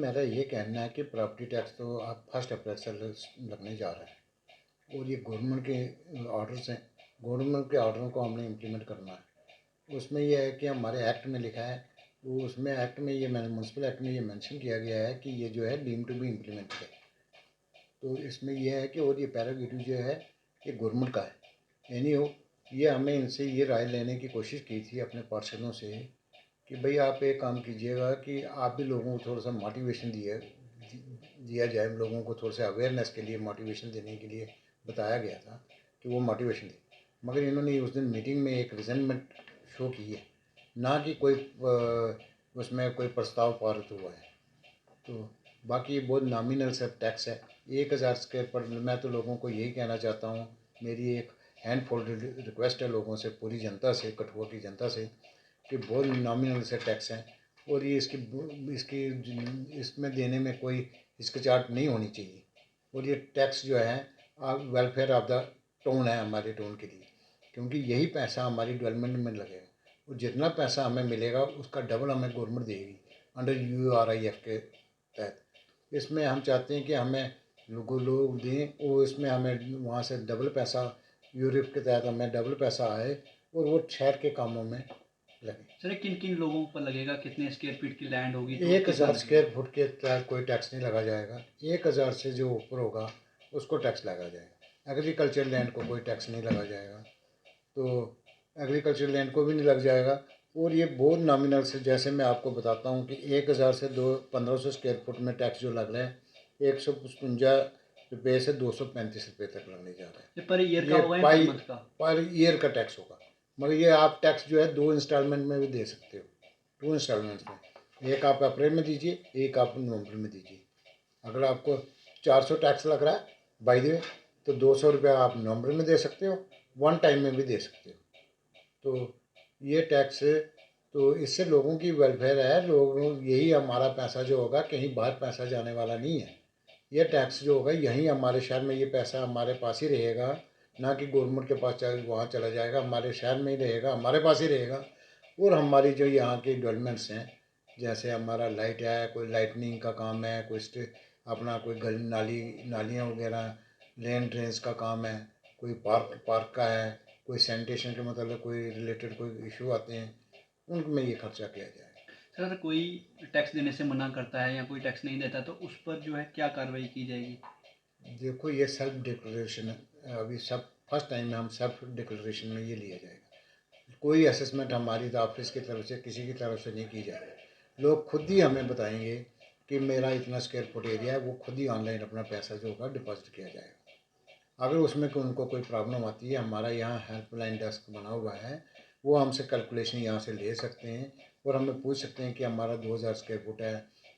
मेरा ये कहना है कि प्रॉपर्टी टैक्स तो आप 1 अप्रैल से लगने जा रहा है और ये गवर्नमेंट के ऑर्डर्स हैं। गवर्नमेंट के ऑर्डरों को हमने इम्प्लीमेंट करना है। उसमें यह है कि हमारे एक्ट में लिखा है, वो उसमें एक्ट में ये म्यूनसिपल एक्ट में ये मेंशन किया गया है कि ये जो है डीम टू बी इम्प्लीमेंट है। तो इसमें यह है कि और ये पैराग्रेटिव जो है ये गवर्नमेंट का है। यानी हो ये हमें इनसे ये राय लेने की कोशिश की थी अपने पार्षदों से कि भाई आप एक काम कीजिएगा कि आप भी लोगों को थोड़ा सा मोटिवेशन दिया जाए। लोगों को थोड़ा सा अवेयरनेस के लिए मोटिवेशन देने के लिए बताया गया था कि वो मोटिवेशन दे, मगर इन्होंने उस दिन मीटिंग में एक रिजेंटमेंट शो की है, ना कि कोई उसमें कोई प्रस्ताव पारित हुआ है। तो बाकी बहुत नॉमिनल सा टैक्स है 1000 स्क्वायर पर। मैं तो लोगों को यही कहना चाहता हूँ, मेरी एक हैंड फोल्डेड रिक्वेस्ट है लोगों से, पूरी जनता से, कठुआ की जनता से, कि बहुत नॉमिनल से टैक्स हैं और ये इसकी इसमें देने में कोई हिचकिचाहट नहीं होनी चाहिए। और ये टैक्स जो है वेलफेयर ऑफ द टाउन है हमारे टाउन के लिए, क्योंकि यही पैसा हमारी डेवलपमेंट में लगेगा और जितना पैसा हमें मिलेगा उसका डबल हमें गवर्नमेंट देगी अंडर URIF के तहत। इसमें हम चाहते हैं कि हमें लोग दें और इसमें हमें वहाँ से डबल पैसा, यूरिप के तहत हमें डबल पैसा आए और वो शहर के कामों में लगे। सर किन किन लोगों पर लगेगा, कितने स्क्वायर फीट की लैंड होगी तो 1000 स्क्वायर फुट के तहत कोई टैक्स नहीं लगा जाएगा। 1000 से जो ऊपर होगा उसको टैक्स लगा जाएगा। एग्रीकल्चर लैंड को कोई टैक्स नहीं लगा जाएगा, तो एग्रीकल्चर लैंड को भी नहीं लग जाएगा। और ये बहुत नॉमिनल से, जैसे मैं आपको बताता हूँ कि 1000 से 1500 स्क्वायर फुट में टैक्स जो लग रहा है 155 रुपये से 235 रुपये तक लगने जा रहा है। पर ईयर का होगा या पर मंथ का? पर ईयर का टैक्स होगा, मगर ये आप टैक्स जो है 2 इंस्टॉलमेंट में भी दे सकते हो। 2 इंस्टॉलमेंट्स में, एक आप अप्रैल में दीजिए, एक आप नवंबर में दीजिए। अगर आपको 400 टैक्स लग रहा है बाय द वे, तो 200 रुपया आप नवंबर में दे सकते हो, वन टाइम में भी दे सकते हो। तो ये टैक्स, तो इससे लोगों की वेलफेयर है। लोग, यही हमारा पैसा जो होगा कहीं बाहर पैसा जाने वाला नहीं है। ये टैक्स जो होगा यहीं हमारे शहर में, ये पैसा हमारे पास ही रहेगा, ना कि गवर्नमेंट के पास वहाँ चला जाएगा, हमारे शहर में ही रहेगा, हमारे पास ही रहेगा। और हमारी जो यहाँ की डेवलपमेंट्स हैं, जैसे हमारा लाइट है, कोई लाइटनिंग का काम है, कोई अपना कोई गली नालियाँ वगैरह, लेन ड्रेन्स का काम है, कोई पार्क का है, कोई सैनिटेशन के मतलब कोई रिलेटेड कोई इशू आते हैं, उनमें ये खर्चा किया जाए। सर कोई टैक्स देने से मना करता है या कोई टैक्स नहीं देता तो उस पर जो है क्या कार्रवाई की जाएगी? देखो ये सेल्फ डिक्लेरेशन है, अभी सब फर्स्ट टाइम में हम सेल्फ डिक्लेरेशन में ये लिया जाएगा। कोई असेसमेंट हमारी ऑफिस की तरफ से, किसी की तरफ से नहीं की जाएगी। लोग खुद ही हमें बताएंगे कि मेरा इतना स्क्वायर फुट एरिया है, वो खुद ही ऑनलाइन अपना पैसा जो होगा डिपॉजिट किया जाएगा। अगर उसमें उनको कोई प्रॉब्लम आती है, हमारा यहाँ हेल्पलाइन डेस्क बना हुआ है, वो हमसे कैलकुलेशन यहाँ से ले सकते हैं और हमें पूछ सकते हैं कि हमारा 2000 स्क्वायर फुट है,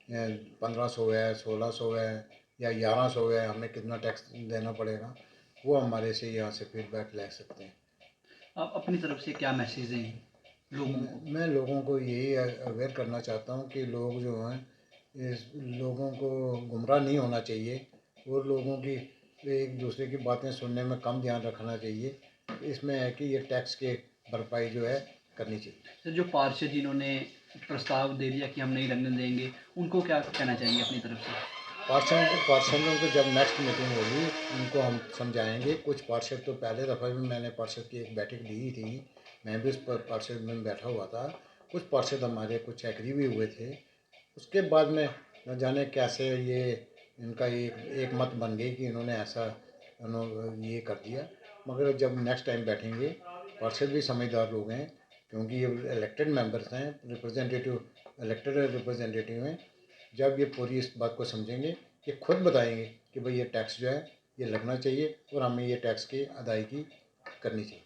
1500 है, 1600 है या 1100 है, हमें कितना टैक्स देना पड़ेगा, वो हमारे से यहाँ से फीडबैक ले सकते हैं। आप अपनी तरफ से क्या मैसेज दें लोगों को? मैं लोगों को यही अवेयर करना चाहता हूँ कि लोग जो हैं, इस लोगों को गुमराह नहीं होना चाहिए और लोगों की एक दूसरे की बातें सुनने में कम ध्यान रखना चाहिए। इसमें है कि ये टैक्स के भरपाई जो है करनी चाहिए। सर जो पार्षद जिन्होंने प्रस्ताव दे दिया कि हम नहीं लगने देंगे, उनको क्या कहना चाहेंगे अपनी तरफ से? पार्षदों को जब नेक्स्ट मीटिंग होगी उनको हम समझाएंगे। कुछ पार्षद तो पहले दफ़ा भी मैंने पार्षद की एक बैठक ली थी, मैं भी उस पर पार्षद में बैठा हुआ था। कुछ पार्षद हमारे कुछ एग्री भी हुए थे, उसके बाद में न जाने कैसे ये इनका एक मत बन गई कि इन्होंने ऐसा ये कर दिया। मगर जब नेक्स्ट टाइम बैठेंगे, पार्षद भी समझदार लोग हैं, क्योंकि ये इलेक्टेड मेंबर्स हैं, रिप्रेजेंटेटिव, इलेक्टेड रिप्रेजेंटेटिव हैं। जब ये पूरी इस बात को समझेंगे, ये खुद बताएंगे कि भाई ये टैक्स जो है ये लगना चाहिए और हमें ये टैक्स की अदायगी करनी चाहिए।